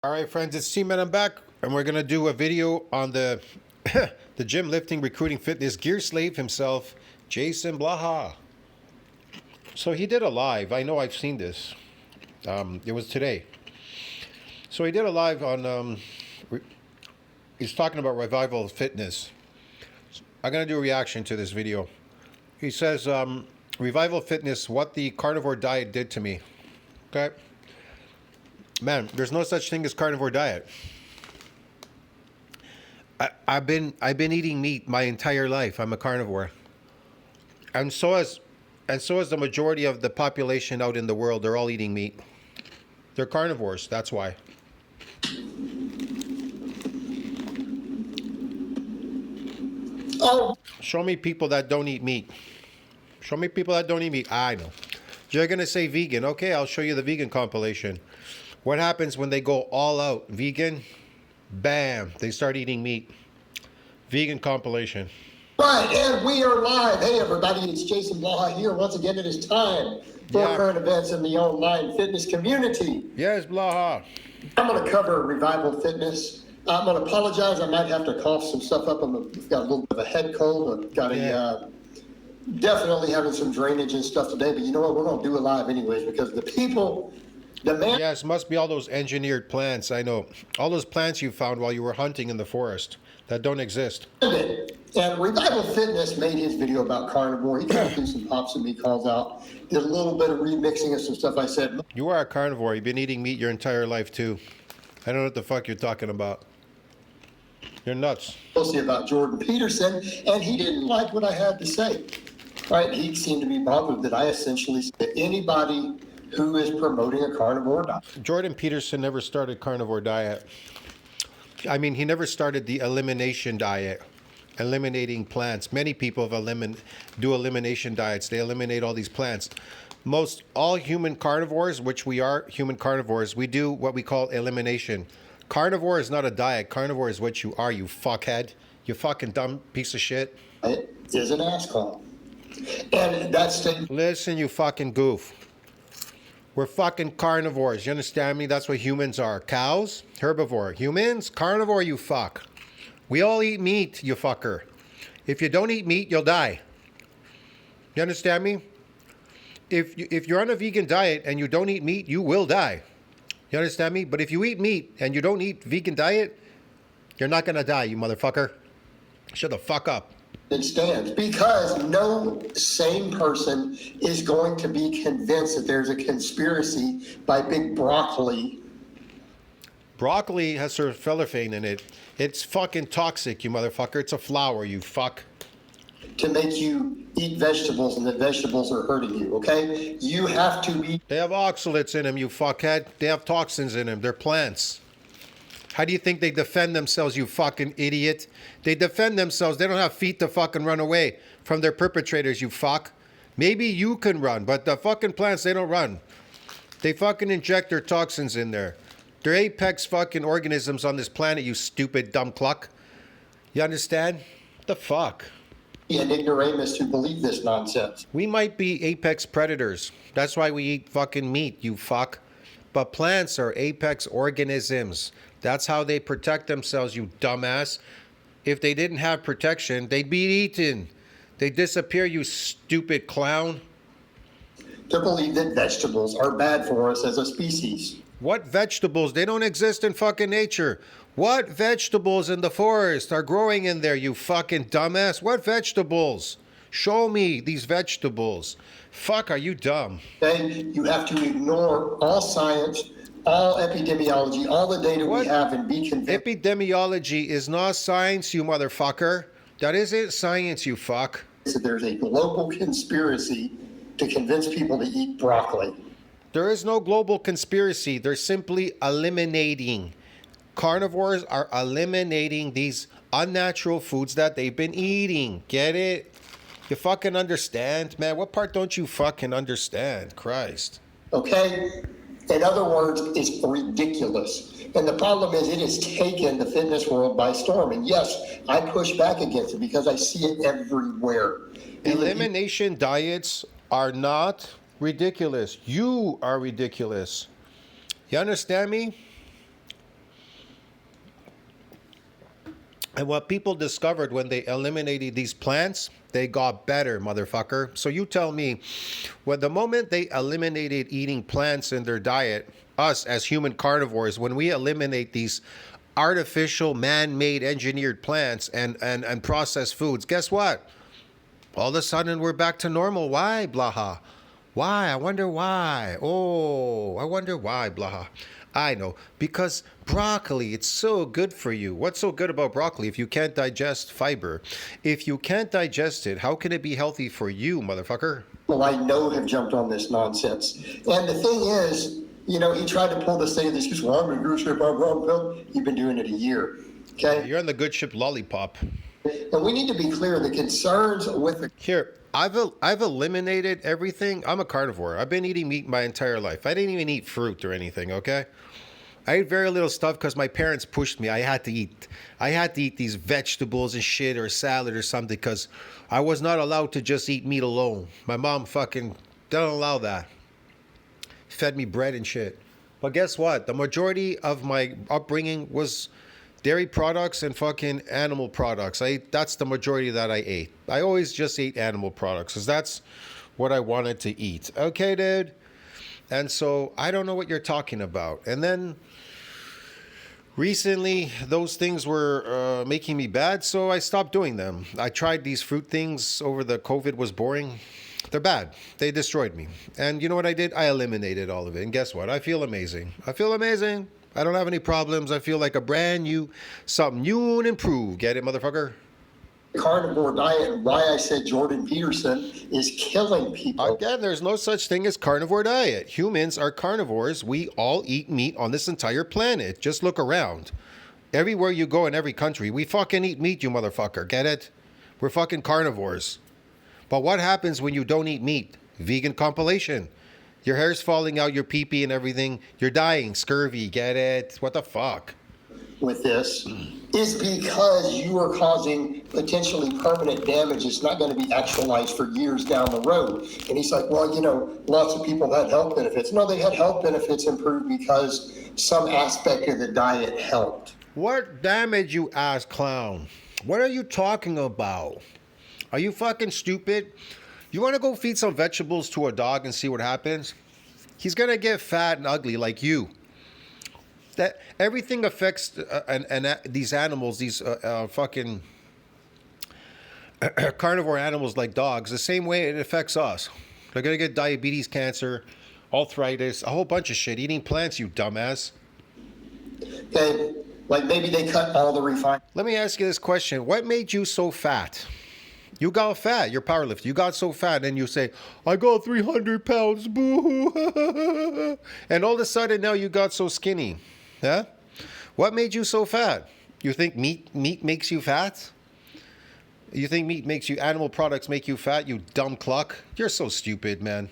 All right, friends, it's T-Man. I'm back, and we're going to do a video on the the gym, lifting, recruiting, fitness gear slave himself, JasonBlaha. So he did a live. I know I've seen this. It was today. So he did a live on, he's talking about revival fitness. I'm going to do a reaction to this video. He says, revival fitness, what the carnivore diet did to me. Okay? Man, there's no such thing as carnivore diet. I've been eating meat my entire life. I'm a carnivore, and so is the majority of the population out in the world. They're all eating meat. They're carnivores. That's why. Oh, show me people that don't eat meat. Show me people that don't eat meat. I know. You're gonna say vegan. Okay, I'll show you the vegan compilation. What happens when they go all out vegan? Bam, they start eating meat. Vegan compilation. right, and we are live. Hey, everybody, it's JasonBlaha here. Once again, it is time for current events in the online fitness community. Yes, Blaha. I'm going to cover revival fitness. I'm going to apologize. I might have to cough some stuff up. I've got a little bit of a head cold. I've got definitely having some drainage and stuff today. But you know what? We're going to do it live anyways because the people... Yes, must be all those engineered plants. I know. All those plants you found while you were hunting in the forest that don't exist. And Revival Fitness made his video about carnivore. He kind of threw some pops and me calls out. Did a little bit of remixing of some stuff I said. You are a carnivore. You've been eating meat your entire life, too. I don't know what the fuck you're talking about. You're nuts. Mostly about Jordan Peterson, and he didn't like what I had to say. Right? He seemed to be bothered that I essentially said anybody who is promoting a carnivore diet. Jordan Peterson never started carnivore diet. I mean, he never started the elimination diet, eliminating plants. Many people do elimination diets. They eliminate all these plants. All human carnivores, which we are human carnivores, we do what we call elimination. Carnivore is not a diet. Carnivore is what you are, you fuckhead. You fucking dumb piece of shit. It is an ass call. And that's... Listen, you fucking goof. We're fucking carnivores. You understand me? That's what humans are. Cows, herbivore. Humans, carnivore, you fuck. We all eat meat, you fucker. If you don't eat meat, you'll die. You understand me? If you're on a vegan diet and you don't eat meat, you will die. You understand me? But if you eat meat and you don't eat vegan diet, you're not going to die, you motherfucker. Shut the fuck up. It stands because no sane person is going to be convinced that there's a conspiracy by Big Broccoli. Broccoli has sulforaphane in it. It's fucking toxic, you motherfucker. It's a flower, you fuck. To make you eat vegetables and the vegetables are hurting you, okay? You have to eat. They have oxalates in them, you fuckhead. They have toxins in them. They're plants. How do you think they defend themselves, you fucking idiot? They defend themselves. They don't have feet to fucking run away from their perpetrators, you fuck. Maybe you can run, but the fucking plants, they don't run. They fucking inject their toxins in there. They're apex fucking organisms on this planet, you stupid dumb cluck. You understand? What the fuck? And ignoramus who believe this nonsense. We might be apex predators. That's why we eat fucking meat, you fuck. But plants are apex organisms. That's how they protect themselves, you dumbass. If they didn't have protection, they'd be eaten. They'd disappear, you stupid clown. To believe that vegetables are bad for us as a species. What vegetables? They don't exist in fucking nature. What vegetables in the forest are growing in there, you fucking dumbass? What vegetables? Show me these vegetables. Fuck, are you dumb? Okay? You have to ignore all science, all epidemiology, all the data we have and be convinced. Epidemiology is not science, you motherfucker. That isn't science, you fuck. So there's a global conspiracy to convince people to eat broccoli. There is no global conspiracy. They're simply eliminating. Carnivores are eliminating these unnatural foods that they've been eating. Get it? You fucking understand, man? What part don't you fucking understand? Christ. Okay? In other words, it's ridiculous. And the problem is it has taken the fitness world by storm. And yes, I push back against it because I see it everywhere. Elimination diets are not ridiculous. You are ridiculous. You understand me? And what people discovered when they eliminated these plants, they got better, motherfucker. So you tell me, when the moment they eliminated eating plants in their diet, us as human carnivores, when we eliminate these artificial, man-made, engineered plants and processed foods, guess what? All of a sudden, we're back to normal. Why, Blaha? Why? I wonder why. Oh, I wonder why, Blaha. I know. Because broccoli, it's so good for you. What's so good about broccoli if you can't digest fiber? If you can't digest it, how can it be healthy for you, motherfucker? Well, I know have jumped on this nonsense. And the thing is, you know, he tried to pull this thing, this, well, I'm in good shape, I'm wrong. You've been doing it a year. Okay? You're on the good ship lollipop. And we need to be clear, the concerns with the... Here, I've eliminated everything. I'm a carnivore. I've been eating meat my entire life. I didn't even eat fruit or anything, okay? I ate very little stuff because my parents pushed me. I had to eat. I had to eat these vegetables and shit or salad or something because I was not allowed to just eat meat alone. My mom fucking don't allow that. Fed me bread and shit. But guess what? The majority of my upbringing was dairy products and fucking animal products. That's the majority that I ate. I always just ate animal products because that's what I wanted to eat. Okay, dude? And so I don't know what you're talking about. And then recently, those things were making me bad, so I stopped doing them. I tried these fruit things over the COVID was boring. They're bad. They destroyed me. And you know what I did? I eliminated all of it. And guess what? I feel amazing. I feel amazing. I don't have any problems. I feel like a brand new, something new and improved. Get it, motherfucker? carnivore diet, why I said Jordan Peterson is killing people. Again, there's no such thing as carnivore diet. Humans are carnivores. We all eat meat on this entire planet. Just look around. Everywhere you go in every country, we fucking eat meat, you motherfucker. Get it? We're fucking carnivores. But what happens when you don't eat meat? Vegan compilation. Your hair's falling out, your pee-pee and everything. You're dying. Scurvy. Get it? What the fuck? With this is because you are causing potentially permanent damage. It's not going to be actualized for years down the road. And he's like, well, you know, lots of people had health benefits. No, they had health benefits improved because some aspect of the diet helped. What damage, you ass clown? What are you talking about? Are you fucking stupid? You want to go feed some vegetables to a dog and see what happens? He's going to get fat and ugly like you. That everything affects these animals, these fucking carnivore animals like dogs, the same way it affects us. They're going to get diabetes, cancer, arthritis, a whole bunch of shit. Eating plants, you dumbass. Okay, like maybe they cut all the refined. Let me ask you this question. What made you so fat? You got fat. You're powerlifting. You got so fat, and you say, I got 300 pounds. Boo. And all of a sudden, now you got so skinny. Yeah? What made you so fat? You think meat makes you fat? You think meat makes you, animal products make you fat, you dumb cluck? You're so stupid, man.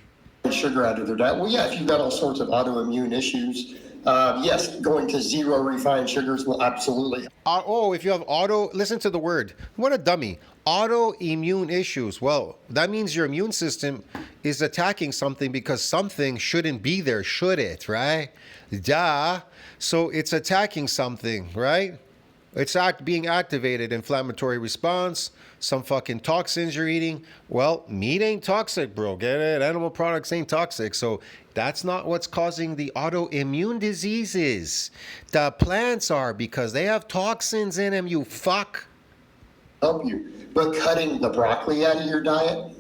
Sugar out of their diet. Well, yeah, if you've got all sorts of autoimmune issues, yes, going to zero refined sugars will absolutely. If you have listen to the word. What a dummy. Autoimmune issues. Well, that means your immune system is attacking something because something shouldn't be there, should it, right? Duh. So it's attacking something, right? It's being activated, inflammatory response, some fucking toxins you're eating. Well, meat ain't toxic, bro. Get it? Animal products ain't toxic. So that's not what's causing the autoimmune diseases. The plants are, because they have toxins in them, you fuck. Help you. But cutting the broccoli out of your diet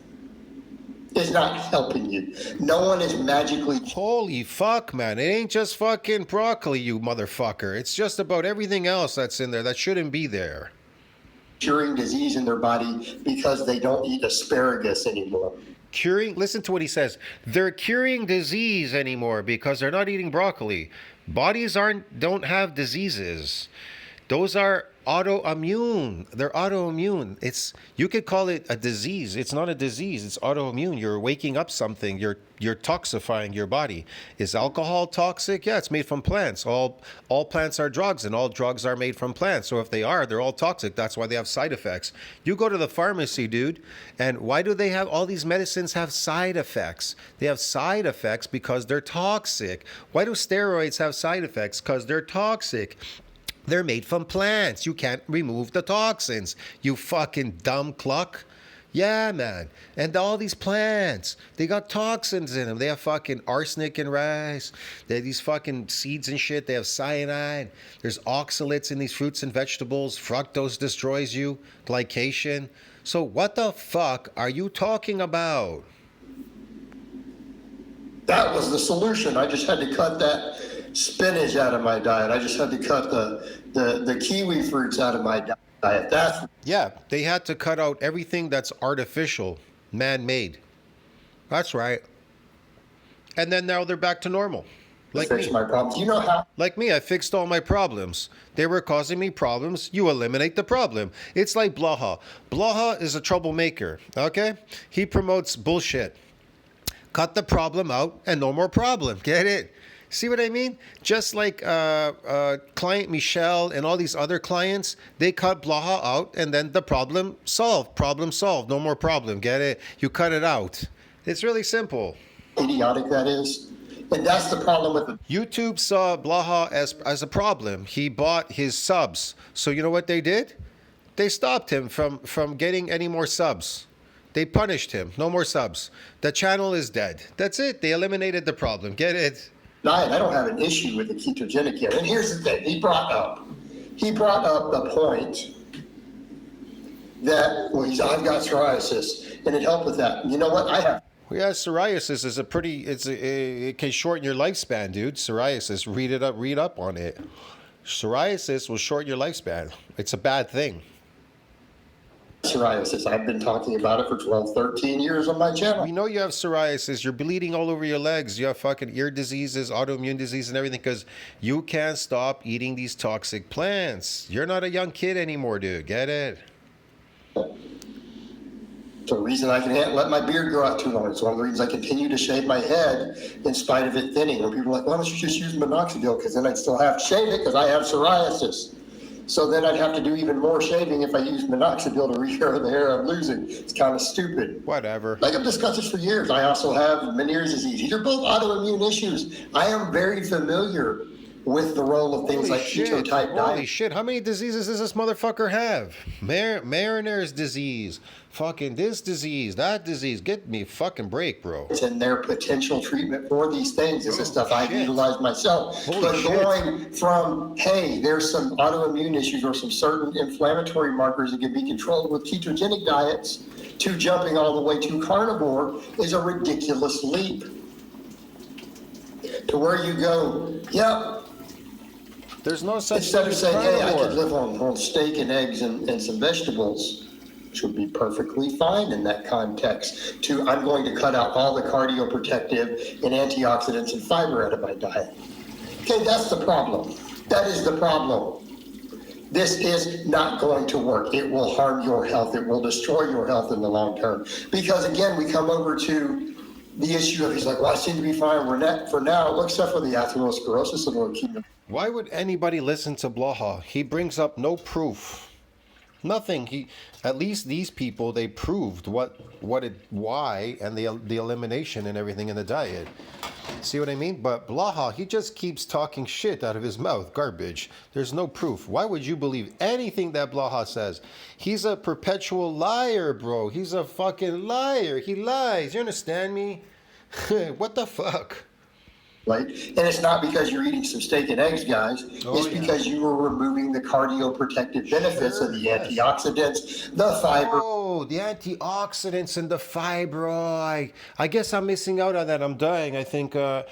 is not helping you. No one is magically. Holy fuck, man. It ain't just fucking broccoli, you motherfucker. It's just about everything else that's in there that shouldn't be there. Curing disease in their body because they don't eat asparagus anymore. Listen to what he says. They're curing disease anymore because they're not eating broccoli. Bodies don't have diseases. Those are autoimmune. They're autoimmune. You could call it a disease. It's not a disease. It's autoimmune. You're waking up something. You're toxifying your body. Is alcohol toxic? Yeah, it's made from plants. All plants are drugs, and all drugs are made from plants. So if they are, they're all toxic. That's why they have side effects. You go to the pharmacy, dude, and why do they have all these medicines have side effects? They have side effects because they're toxic. Why do steroids have side effects? Because they're toxic. They're made from plants. You can't remove the toxins. You fucking dumb cluck. Yeah, man. And all these plants, they got toxins in them. They have fucking arsenic in rice. They have these fucking seeds and shit. They have cyanide. There's oxalates in these fruits and vegetables. Fructose destroys you. Glycation. So what the fuck are you talking about? That was the solution. I just had to cut that spinach out of my diet. I just had to cut the kiwi fruits out of my diet. Yeah, they had to cut out everything that's artificial, man-made. That's right. And then now they're back to normal. Like fix me. My problems. You know how? Like me, I fixed all my problems. They were causing me problems. You eliminate the problem. It's like Blaha. Blaha is a troublemaker, okay? He promotes bullshit. Cut the problem out and no more problem. Get it? See what I mean? Just like client Michelle and all these other clients, they cut Blaha out and then the problem solved. Problem solved. No more problem. Get it? You cut it out. It's really simple. Idiotic that is. And that's the problem with it. YouTube saw Blaha as a problem. He bought his subs. So you know what they did? They stopped him from getting any more subs. They punished him. No more subs. The channel is dead. That's it. They eliminated the problem. Get it? Diet. I don't have an issue with the ketogenic here. And here's the thing. He brought up the point that, well, I've got psoriasis, and it helped with that. You know what? I have. Well, yeah, psoriasis is it can shorten your lifespan, dude. Psoriasis. Read up on it. Psoriasis will shorten your lifespan. It's a bad thing. Psoriasis. I've been talking about it for 12, 13 years on my channel. We know you have psoriasis. You're bleeding all over your legs. You have fucking ear diseases, autoimmune disease, and everything because you can't stop eating these toxic plants. You're not a young kid anymore, dude. Get it? So the reason I can let my beard grow out too long. It's one of the reasons I continue to shave my head in spite of it thinning. When people are like, why don't you just use minoxidil? Because then I'd still have to shave it because I have psoriasis. So then I'd have to do even more shaving if I used minoxidil to regrow the hair I'm losing. It's kind of stupid. Whatever. Like I've discussed this for years. I also have Meniere's disease. These are both autoimmune issues. I am very familiar with the role of things like keto type diet. Holy shit, how many diseases does this motherfucker have? Mariner's disease, fucking this disease, that disease. Get me a fucking break, bro. And their potential treatment for these things. This is stuff I've utilized myself. But going from, hey, there's some autoimmune issues or some certain inflammatory markers that can be controlled with ketogenic diets to jumping all the way to carnivore is a ridiculous leap. To where you go, yep. There's no such Instead thing of as saying, hey, I carnivore. could live on steak and eggs and some vegetables, which would be perfectly fine in that context, to I'm going to cut out all the cardioprotective and antioxidants and fiber out of my diet. Okay, that's the problem. That is the problem. This is not going to work. It will harm your health. It will destroy your health in the long term. Because again, we come over to the issue of, he's like, well, I seem to be fine for now, except for the atherosclerosis and leukemia. Why would anybody listen to Blaha? He brings up no proof. Nothing. At least these people, they proved why, and the elimination and everything in the diet. See what I mean? But Blaha, he just keeps talking shit out of his mouth, garbage. There's no proof. Why would you believe anything that Blaha says? He's a perpetual liar, bro. He's a fucking liar. He lies. You understand me? What the fuck? Right? And it's not because you're eating some steak and eggs, guys. It's because you were removing the cardioprotective benefits of the antioxidants, the fiber. Oh, the antioxidants and the fiber. Oh, I guess I'm missing out on that. I'm dying. I think I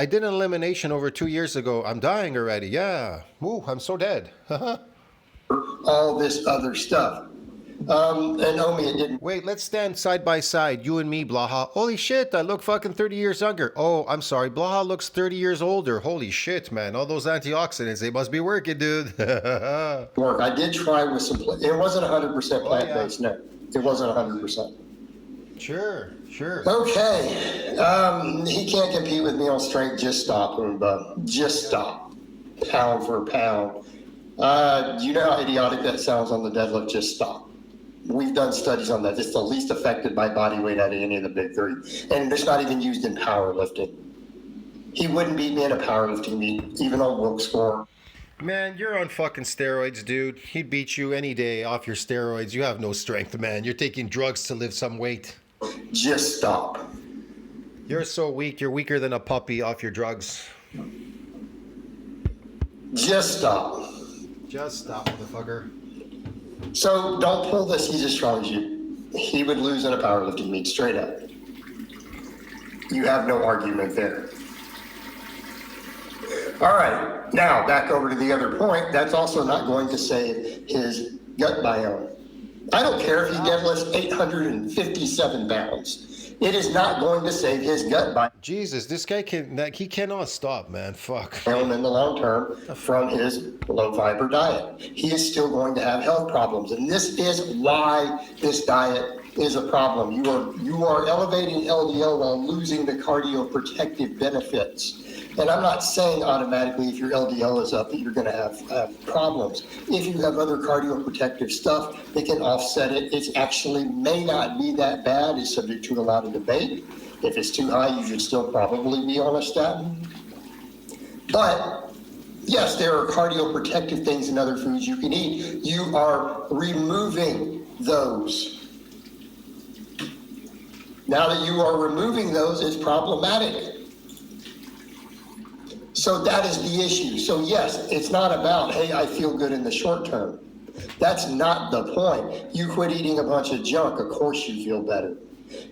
did an elimination over 2 years ago. I'm dying already. Yeah. Ooh, I'm so dead. All this other stuff. And Omi, it didn't. Wait, let's stand side by side, you and me, Blaha. Holy shit, I look fucking 30 years younger. Oh, I'm sorry, Blaha looks 30 years older. Holy shit, man. All those antioxidants, they must be working, dude. Work. I did try with some, it wasn't 100% plant-based, no. It wasn't 100%. Sure. Okay. He can't compete with me on strength. Just stop him, bud. Just stop. Pound for pound. You know how idiotic that sounds on the deadlift? Just stop. We've done studies on that. It's the least affected by body weight out of any of the big three. And it's not even used in powerlifting. He wouldn't beat me in a powerlifting meet, even on Wilk score. Man, you're on fucking steroids, dude. He'd beat you any day off your steroids. You have no strength, man. You're taking drugs to lift some weight. Just stop. You're so weak. You're weaker than a puppy off your drugs. Just stop. Just stop, motherfucker. So don't pull this, he's as strong as you. He would lose in a powerlifting meet, straight up. You have no argument there. All right, now back over to the other point. That's also not going to save his gut biome. I don't care if he deadlifts 857 pounds. It is not going to save his gut biome. Jesus, this guy he cannot stop, man. Fuck. In the long term from his low fiber diet. He is still going to have health problems. And this is why this diet is a problem. You are elevating LDL while losing the cardioprotective benefits. And I'm not saying automatically if your LDL is up that you're going to have problems. If you have other cardioprotective stuff that can offset it, it actually may not be that bad. It's subject to a lot of debate. If it's too high, you should still probably be on a statin. But yes, there are cardioprotective things in other foods you can eat. You are removing those. Now that you are removing those, it's problematic. So that is the issue. So yes, it's not about, hey, I feel good in the short term. That's not the point. You quit eating a bunch of junk, of course you feel better.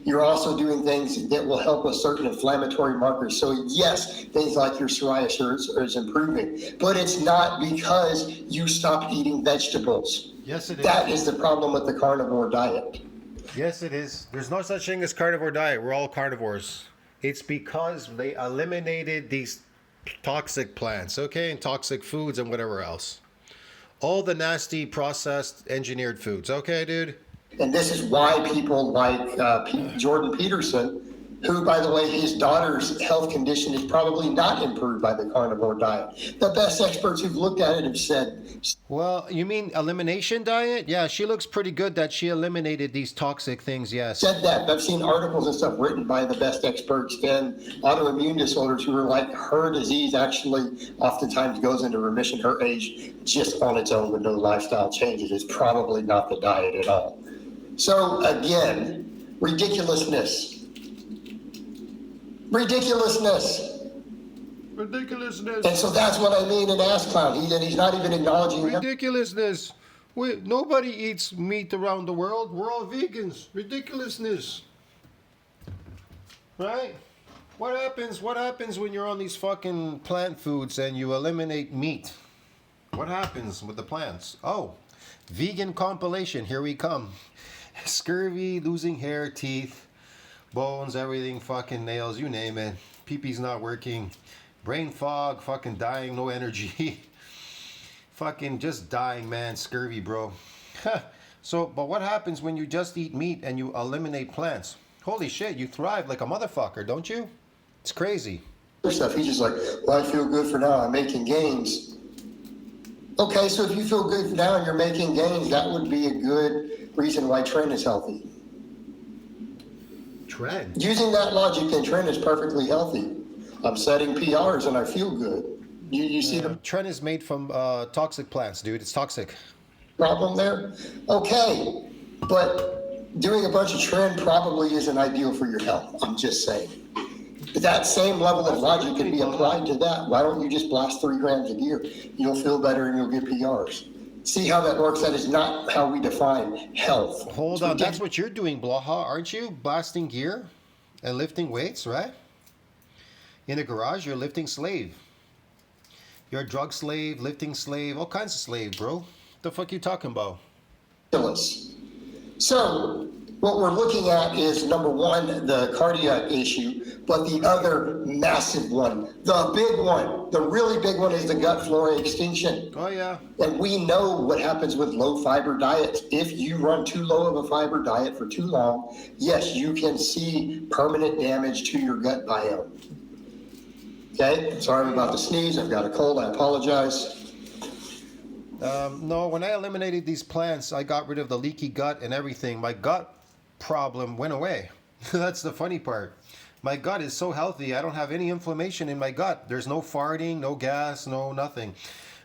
You're also doing things that will help with certain inflammatory markers. So yes, things like your psoriasis is improving, but it's not because you stopped eating vegetables. Yes, it is. That is the problem with the carnivore diet. Yes, it is. There's no such thing as carnivore diet. We're all carnivores. It's because they eliminated these toxic plants, okay, and toxic foods and whatever else. All the nasty processed engineered foods, okay, dude? And this is why people like Jordan Peterson, who, by the way, his daughter's health condition is probably not improved by the carnivore diet. The best experts who've looked at it have said... Well, you mean elimination diet? Yeah, she looks pretty good that she eliminated these toxic things, yes. Said that. I've seen articles and stuff written by the best experts in autoimmune disorders who are like, her disease actually oftentimes goes into remission, her age, just on its own with no lifestyle changes. It's probably not the diet at all. So again, ridiculousness. And so that's what I mean in ass clown. He's not even acknowledging ridiculousness. Nobody eats meat around the world. We're all vegans. Ridiculousness. Right? What happens when you're on these fucking plant foods and you eliminate meat? What happens with the plants? Oh, vegan compilation. Here we come. Scurvy, losing hair, teeth, bones, everything, fucking nails, you name it. Pee-pee's not working. Brain fog, fucking dying, no energy. Fucking just dying, man. Scurvy, bro. So, but what happens when you just eat meat and you eliminate plants? Holy shit, you thrive like a motherfucker, don't you? It's crazy. Stuff. He's just like, well, I feel good for now. I'm making gains. Okay, so if you feel good for now and you're making gains, that would be a good reason why Trent is healthy. Trent? Using that logic, then Trent is perfectly healthy. I'm setting PRs and I feel good. You see the Trent is made from toxic plants, dude. It's toxic. Problem there? Okay, but doing a bunch of Trent probably isn't ideal for your health. I'm just saying. That same level of logic can be applied to that. Why don't you just blast 3 grams of gear? You'll feel better and you'll get PRs. See how that works? That is not how we define health. Hold on, that's what you're doing, Blaha, aren't you? Blasting gear and lifting weights, right? In a garage, you're a lifting slave. You're a drug slave, lifting slave, all kinds of slave, bro. What the fuck you talking about? So, what we're looking at is, number one, the cardiac issue, but the other massive one, the big one, the really big one is the gut flora extinction. Oh, yeah. And we know what happens with low fiber diets. If you run too low of a fiber diet for too long, yes, you can see permanent damage to your gut biome. Okay, sorry about the sneeze. I've got a cold. I apologize. No, when I eliminated these plants, I got rid of the leaky gut and everything. My gut problem went away. That's the funny part. My gut is so healthy. I don't have any inflammation in my gut. There's no farting, no gas, no nothing.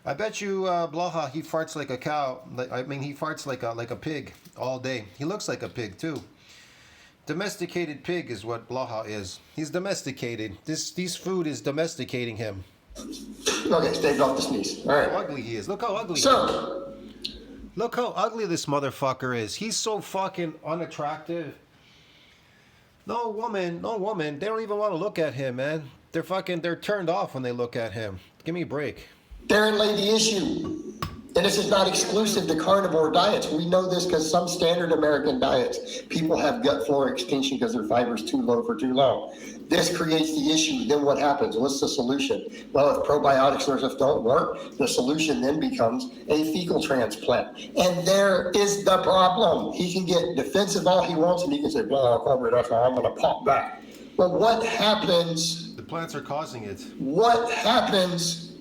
I bet you, Blaha, he farts like a cow. I mean, he farts like a pig all day. He looks like a pig too. Domesticated pig is what Blaha is. He's domesticated. This food is domesticating him. Okay, stay off the sneeze. All right. How ugly he is. Look how ugly. So, Look how ugly this motherfucker is. He's so fucking unattractive. No woman, they don't even want to look at him, man. They're turned off when they look at him. Give me a break. therein lay the issue. And this is not exclusive to carnivore diets. We know this because some standard American diets, people have gut flora extinction because their fiber's too low for too long. This creates the issue. Then what happens? What's the solution? Well, if probiotics or stuff don't work, the solution then becomes a fecal transplant. And there is the problem. He can get defensive all he wants, and he can say, well, that's how I'm going to pop back. Well, what happens? The plants are causing it. What happens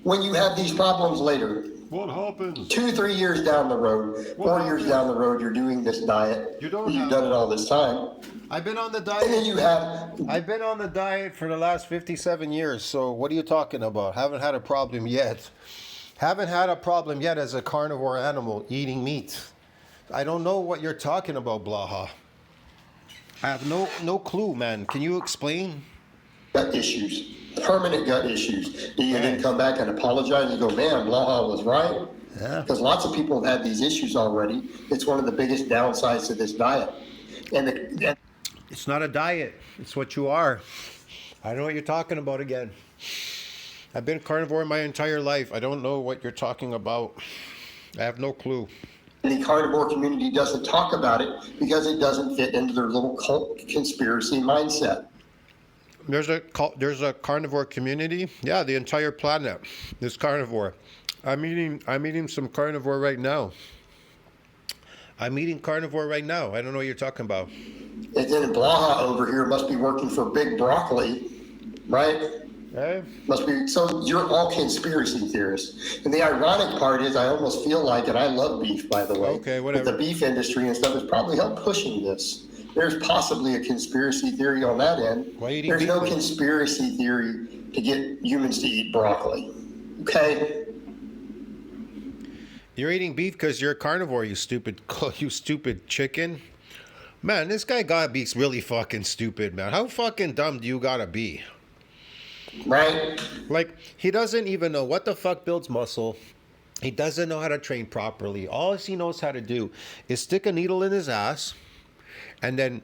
when you have these problems later? What happens? 2-3 years down the road, 4 years down the road, you're doing this diet. You've done it all this time. I've been on the diet. And then you have. I've been on the diet for the last 57 years. So what are you talking about? Haven't had a problem yet. Haven't had a problem yet as a carnivore animal eating meat. I don't know what you're talking about, Blaha. I have no clue, man. Can you explain? Gut issues, permanent gut issues. Do you then come back and apologize and go, man, Blaha was right? Yeah. Because lots of people have had these issues already. It's one of the biggest downsides to this diet. And it's not a diet. It's what you are. I don't know what you're talking about again. I've been carnivore my entire life. I don't know what you're talking about. I have no clue. the carnivore community doesn't talk about it because it doesn't fit into their little cult conspiracy mindset. There's a carnivore community. Yeah, the entire planet is carnivore. I'm eating some carnivore right now. I'm eating carnivore right now. I don't know what you're talking about. And then Blaha over here must be working for Big Broccoli, right? Hey. Must be. So you're all conspiracy theorists. And the ironic part is I almost feel like, and I love beef, by the way. Okay, whatever. But the beef industry and stuff has probably helped pushing this. There's possibly a conspiracy theory on that end. Why are you eating There's beef? no conspiracy theory to get humans to eat broccoli. Okay? You're eating beef because you're a carnivore, you stupid chicken. Man, this guy gotta be really fucking stupid, man. How fucking dumb do you gotta be? Right? Like, he doesn't even know what the fuck builds muscle. He doesn't know how to train properly. All he knows how to do is stick a needle in his ass and then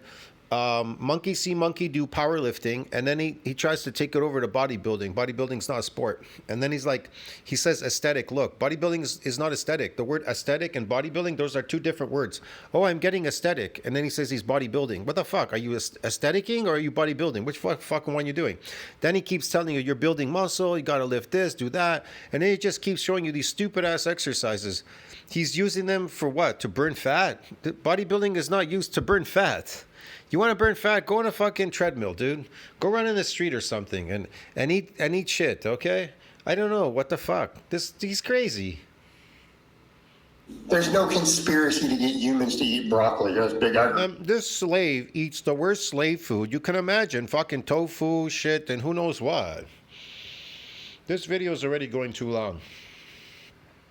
monkey see monkey do powerlifting, and then he tries to take it over to bodybuilding. Bodybuilding's not a sport. And then he says aesthetic look. Bodybuilding is not aesthetic. The word aesthetic and bodybuilding, those are two different words. Oh, I'm getting aesthetic. And then he says he's bodybuilding. What the fuck? Are you aestheticing or are you bodybuilding? Which fucking one are you doing? Then he keeps telling you you're building muscle, you gotta lift this, do that. And then he just keeps showing you these stupid ass exercises. He's using them for what? To burn fat? Bodybuilding is not used to burn fat. You want to burn fat? Go on a fucking treadmill, dude. Go run in the street or something and eat shit, okay? I don't know. What the fuck? He's crazy. There's no conspiracy to get humans to eat broccoli. That's big. This slave eats the worst slave food you can imagine. Fucking tofu, shit, and who knows what. This video is already going too long.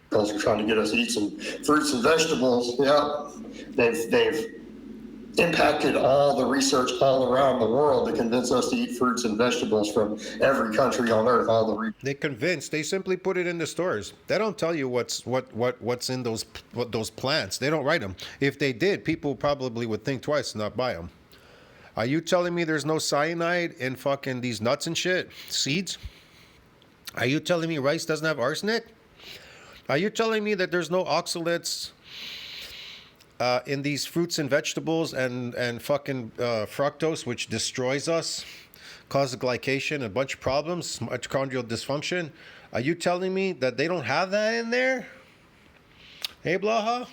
Because they're trying to get us to eat some fruits and vegetables. Yeah, they've impacted all the research all around the world to convince us to eat fruits and vegetables from every country on earth. They simply put it in the stores. They don't tell you what's in those plants. They don't write them. If they did, people probably would think twice and not buy them. Are you telling me there's no cyanide in fucking these nuts and shit? Seeds? Are you telling me rice doesn't have arsenic? Are you telling me that there's no oxalates in these fruits and vegetables and fucking fructose, which destroys us, causes glycation, a bunch of problems, mitochondrial dysfunction? Are you telling me that they don't have that in there? Hey, Blaha?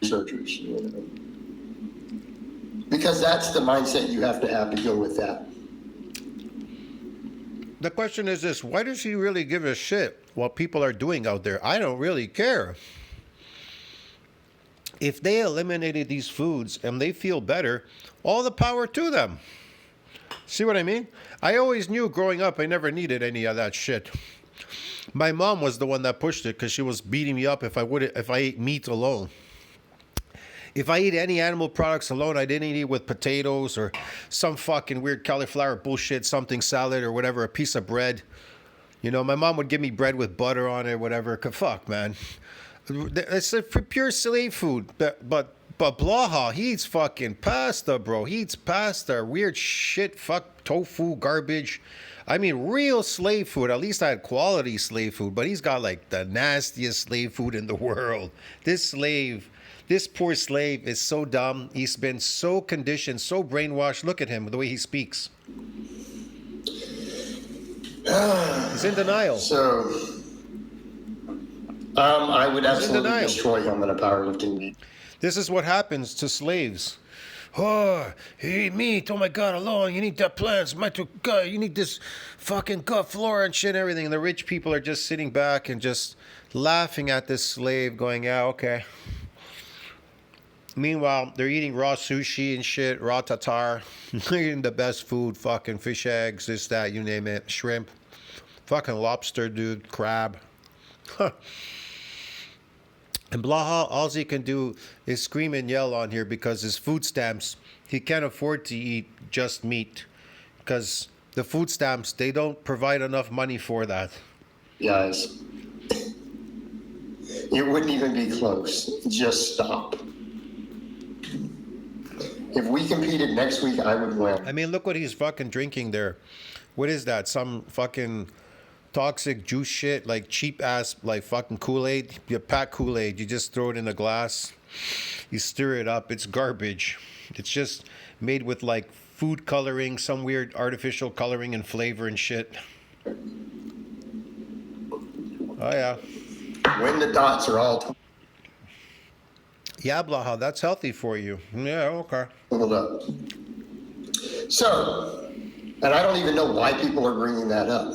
Researchers. Because that's the mindset you have to go with that. The question is this: why does he really give a shit what people are doing out there? I don't really care. If they eliminated these foods and they feel better, all the power to them. See what I mean? I always knew growing up I never needed any of that shit. My mom was the one that pushed it because she was beating me up if I ate meat alone. If I eat any animal products alone, I didn't eat it with potatoes or some fucking weird cauliflower bullshit, something salad or whatever, a piece of bread. You know, my mom would give me bread with butter on it, whatever. Fuck, man. It's a pure slave food. But Blaha, he eats fucking pasta, bro. He eats pasta, weird shit, fuck tofu, garbage. I mean, real slave food. At least I had quality slave food. But he's got like the nastiest slave food in the world. This poor slave is so dumb. He's been so conditioned, so brainwashed. Look at him, the way he speaks. He's in denial. So, I would absolutely destroy him in a powerlifting meet. This is what happens to slaves. Oh, you eat meat. Oh my God, alone. You need that plants. God, you need this fucking gut flora and shit and everything. And the rich people are just sitting back and just laughing at this slave going, yeah, okay. Meanwhile, they're eating raw sushi and shit, raw tartar. Eating the best food, fucking fish eggs, this, that, you name it. Shrimp. Fucking lobster, dude. Crab. And Blaha, all he can do is scream and yell on here because his food stamps, he can't afford to eat just meat. Because the food stamps, they don't provide enough money for that. Guys, it wouldn't even be close. Just stop. If we competed next week, I would win. I mean, look what he's fucking drinking there. What is that? Some fucking toxic juice shit, like cheap ass, like fucking Kool-Aid. You pack Kool-Aid, you just throw it in a glass, you stir it up. It's garbage. It's just made with like food coloring, some weird artificial coloring and flavor and shit. Oh yeah. When the dots are all yeah, Blaha, that's healthy for you. Yeah, okay. totaled up. So, and I don't even know why people are bringing that up.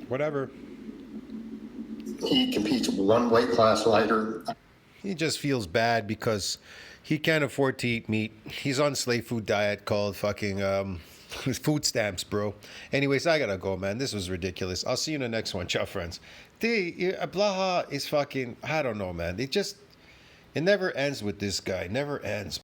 Whatever. He competes one weight class lighter. He just feels bad because he can't afford to eat meat. He's on slave food diet called fucking food stamps, bro. Anyways, I gotta go, man. This was ridiculous. I'll see you in the next one. Ciao, friends. Blaha is fucking, I don't know, man. It never ends with this guy. Never ends.